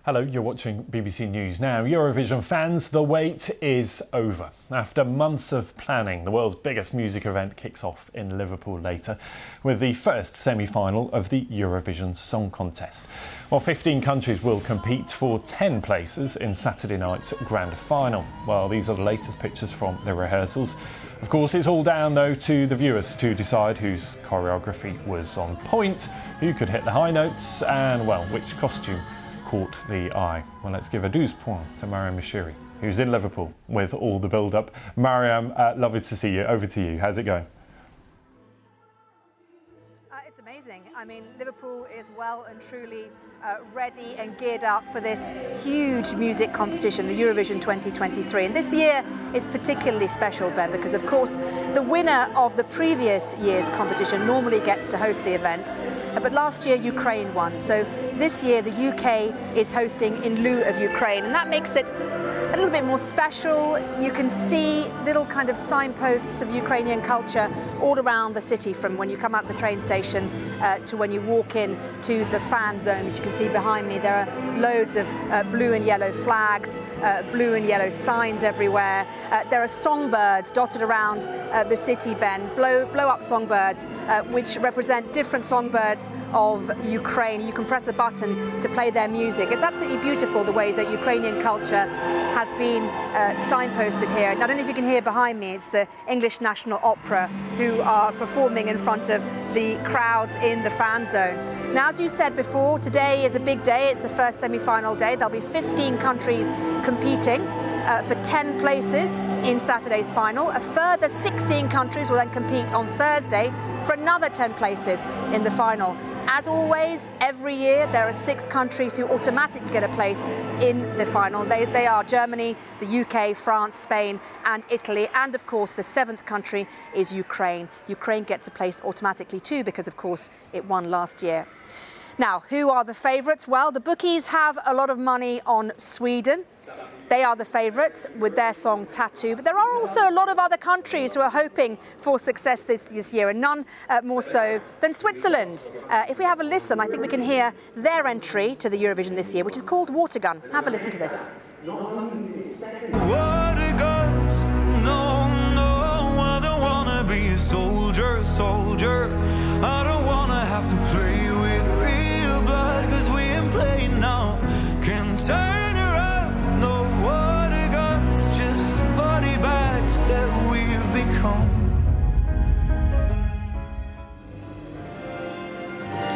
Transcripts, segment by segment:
Hello, you're watching BBC News Now. Eurovision fans, the wait is over. After months of planning, the world's biggest music event kicks off in Liverpool later with the first semi-final of the Eurovision Song Contest. Well, 15 countries will compete for 10 places in Saturday night's grand final. Well, these are the latest pictures from the rehearsals. Of course, it's all down, though, to the viewers to decide whose choreography was on point, who could hit the high notes and, well, which costume caught the eye. Well, let's give a 12 points to Mariam Mashiri, who's in Liverpool with all the build-up. Mariam, lovely to see you. Over to you. How's it going? It's amazing. I mean, Liverpool is well and truly ready and geared up for this huge music competition, the Eurovision 2023. And this year is particularly special, Ben, because of course the winner of the previous year's competition normally gets to host the event. But last year Ukraine won. So this year the UK is hosting in lieu of Ukraine, and that makes it a little bit more special. You can see little kind of signposts of Ukrainian culture all around the city, from when you come out of the train station to when you walk in to the fan zone, which you can see behind me. There are loads of blue and yellow flags, blue and yellow signs everywhere. There are songbirds dotted around the city, Ben, blow-up songbirds, which represent different songbirds of Ukraine. You can press a button to play their music. It's absolutely beautiful the way that Ukrainian culture has been signposted here. And I don't know if you can hear behind me, it's the English National Opera who are performing in front of the crowds in the fan zone. Now, as you said before, today is a big day. It's the first semi-final day. There'll be 15 countries competing for 10 places in Saturday's final. A further 16 countries will then compete on Thursday for another 10 places in the final. As always, every year there are 6 countries who automatically get a place in the final. They are Germany, the UK, France, Spain and Italy. And of course the 7th country is Ukraine. Ukraine gets a place automatically too because of course it won last year. Now, who are the favourites? Well, the bookies have a lot of money on Sweden. They are the favourites with their song Tattoo, but there are also a lot of other countries who are hoping for success this year, and none more so than Switzerland. If we have a listen, I think we can hear their entry to the Eurovision this year, which is called Watergun. Have a listen to this. Water guns, no, I don't wanna be a soldier. I don't wanna have to play with real blood, 'cause we ain't playing now. Can turn around, no water guns, just body bags that we've become.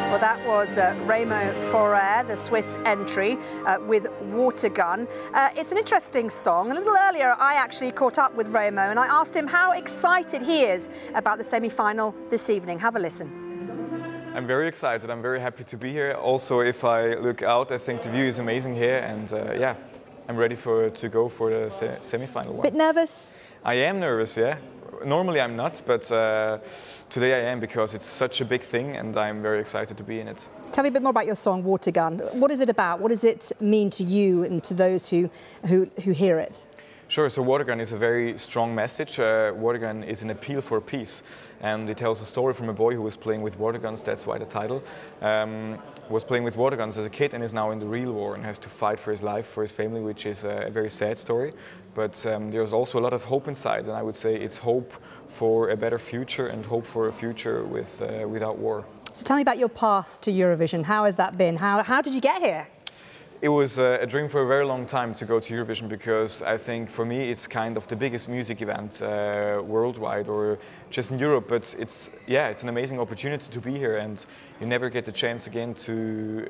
Well, that was Remo Forer, the Swiss entry, with Watergun. It's an interesting song. A little earlier, I actually caught up with Remo and I asked him how excited he is about the semi-final this evening. Have a listen. I'm very excited. I'm very happy to be here. Also, if I look out, I think the view is amazing here, and yeah, I'm ready to go for the semi-final one. Bit nervous? I am nervous, yeah. Normally I'm not, but today I am, because it's such a big thing and I'm very excited to be in it. Tell me a bit more about your song, Watergun. What is it about? What does it mean to you and to those who hear it? Sure, so Watergun is a very strong message. Watergun is an appeal for peace, and it tells a story from a boy who was playing with water guns. That's why the title. Was playing with water guns as a kid and is now in the real war and has to fight for his life, for his family, which is a very sad story. But there's also a lot of hope inside, and I would say it's hope for a better future and hope for a future without war. So tell me about your path to Eurovision. How has that been? How did you get here? It was a dream for a very long time to go to Eurovision, because I think for me it's kind of the biggest music event worldwide or just in Europe. But it's an amazing opportunity to be here, and you never get the chance again to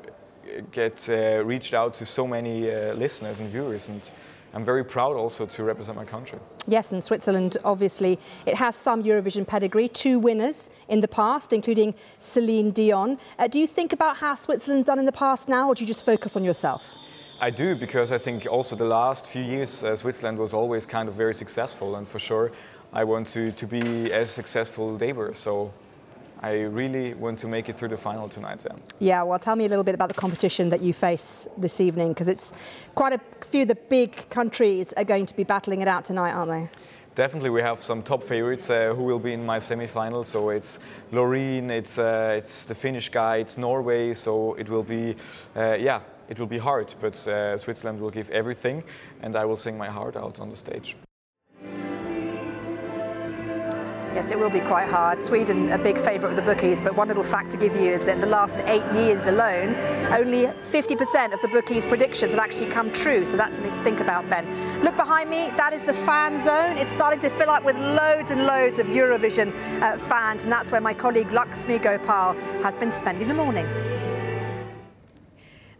get reached out to so many listeners and viewers. And I'm very proud also to represent my country. Yes, and Switzerland, obviously, it has some Eurovision pedigree, 2 winners in the past, including Celine Dion. Do you think about how Switzerland's done in the past now, or do you just focus on yourself? I do, because I think also the last few years Switzerland was always kind of very successful, and for sure I want to be as successful they were. So I really want to make it through the final tonight, Sam. Yeah, well, tell me a little bit about the competition that you face this evening, because it's quite a few of the big countries are going to be battling it out tonight, aren't they? Definitely, we have some top favorites who will be in my semi-final. So it's Loreen, it's the Finnish guy, it's Norway. So it will be, yeah, it will be hard, but Switzerland will give everything, and I will sing my heart out on the stage. Yes, it will be quite hard. Sweden, a big favourite of the bookies, but one little fact to give you is that in the last 8 years alone, only 50% of the bookies' predictions have actually come true, so that's something to think about, Ben. Look behind me, that is the fan zone. It's starting to fill up with loads and loads of Eurovision fans, and that's where my colleague Lakshmi Gopal has been spending the morning.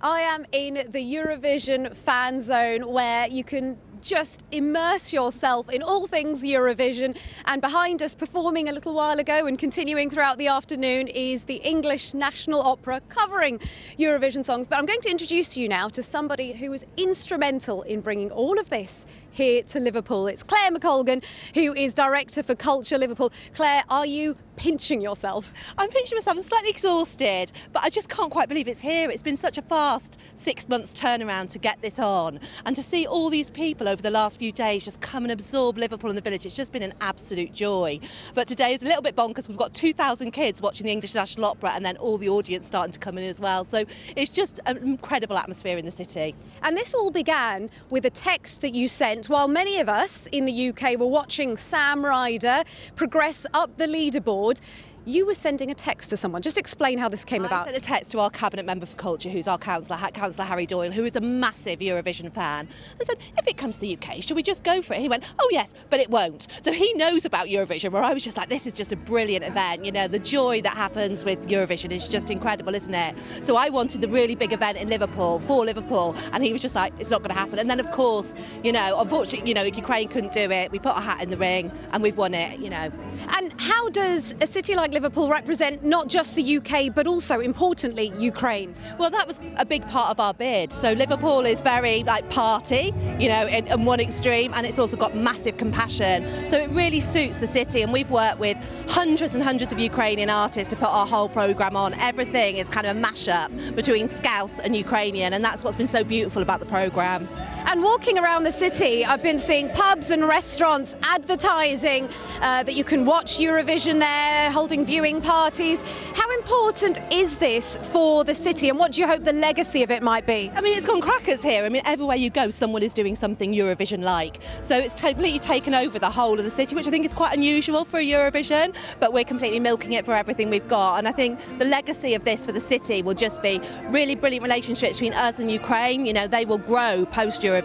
I am in the Eurovision fan zone, where you can just immerse yourself in all things Eurovision. And behind us, performing a little while ago and continuing throughout the afternoon, is the English National Opera covering Eurovision songs. But I'm going to introduce you now to somebody who was instrumental in bringing all of this here to Liverpool. It's Claire McColgan, who is Director for Culture Liverpool. Claire, are you pinching yourself? I'm pinching myself. I'm slightly exhausted, but I just can't quite believe it's here. It's been such a fast 6 months turnaround to get this on, and to see all these people over the last few days just come and absorb Liverpool and the village. It's just been an absolute joy. But today is a little bit bonkers. We've got 2,000 kids watching the English National Opera, and then all the audience starting to come in as well. So it's just an incredible atmosphere in the city. And this all began with a text that you sent while many of us in the UK were watching Sam Ryder progress up the leaderboard. You were sending a text to someone. Just explain how this came about. I sent a text to our Cabinet Member for Culture, who's our Councillor Harry Doyle, who is a massive Eurovision fan. I said, if it comes to the UK, should we just go for it? And he went, oh yes, but it won't. So he knows about Eurovision, where I was just like, this is just a brilliant event. You know, the joy that happens with Eurovision is just incredible, isn't it? So I wanted the really big event in Liverpool, for Liverpool, and he was just like, it's not going to happen. And then, of course, you know, unfortunately, you know, Ukraine couldn't do it. We put our hat in the ring and we've won it, you know. And how does a city like Liverpool represent not just the UK, but also, importantly, Ukraine? Well, that was a big part of our bid. So Liverpool is very, like, party, you know, in one extreme, and it's also got massive compassion. So it really suits the city, and we've worked with hundreds and hundreds of Ukrainian artists to put our whole programme on. Everything is kind of a mashup between Scouse and Ukrainian, and that's what's been so beautiful about the programme. And walking around the city, I've been seeing pubs and restaurants advertising that you can watch Eurovision there, holding viewing parties. How important is this for the city, and what do you hope the legacy of it might be? I mean, it's gone crackers here. I mean, everywhere you go, someone is doing something Eurovision-like. So it's completely taken over the whole of the city, which I think is quite unusual for a Eurovision, but we're completely milking it for everything we've got. And I think the legacy of this for the city will just be really brilliant relationships between us and Ukraine. You know, they will grow post-Eurovision.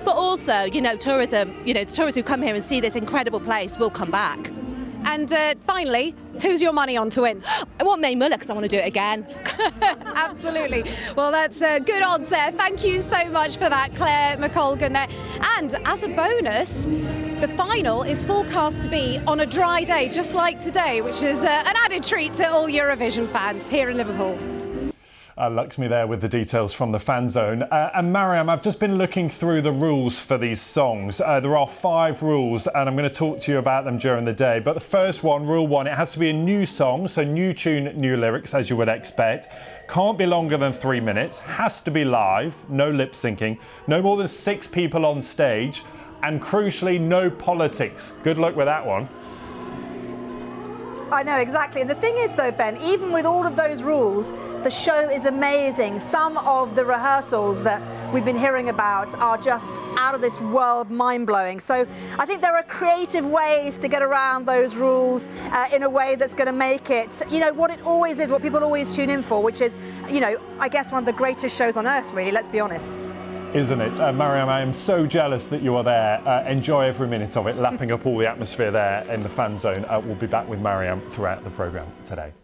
But also, you know, tourism, you know, the tourists who come here and see this incredible place will come back. And finally, who's your money on to win? I want Mae Muller because I want to do it again. Absolutely. Well, that's good odds there. Thank you so much for that, Claire McColgan there. And as a bonus, the final is forecast to be on a dry day, just like today, which is an added treat to all Eurovision fans here in Liverpool. Lakshmi there with the details from the fan zone. And Mariam, I've just been looking through the rules for these songs. There are 5 rules, and I'm going to talk to you about them during the day. But the first one, rule 1, it has to be a new song, so new tune, new lyrics, as you would expect. Can't be longer than 3 minutes, has to be live, no lip syncing, no more than 6 people on stage, and crucially, no politics. Good luck with that one. I know, exactly. And the thing is, though, Ben, even with all of those rules, the show is amazing. Some of the rehearsals that we've been hearing about are just out of this world, mind-blowing. So I think there are creative ways to get around those rules in a way that's going to make it, you know, what it always is, what people always tune in for, which is, you know, I guess one of the greatest shows on earth, really, let's be honest. Isn't it? Mariam, I am so jealous that you are there. Enjoy every minute of it, lapping up all the atmosphere there in the fan zone. We'll be back with Mariam throughout the programme today.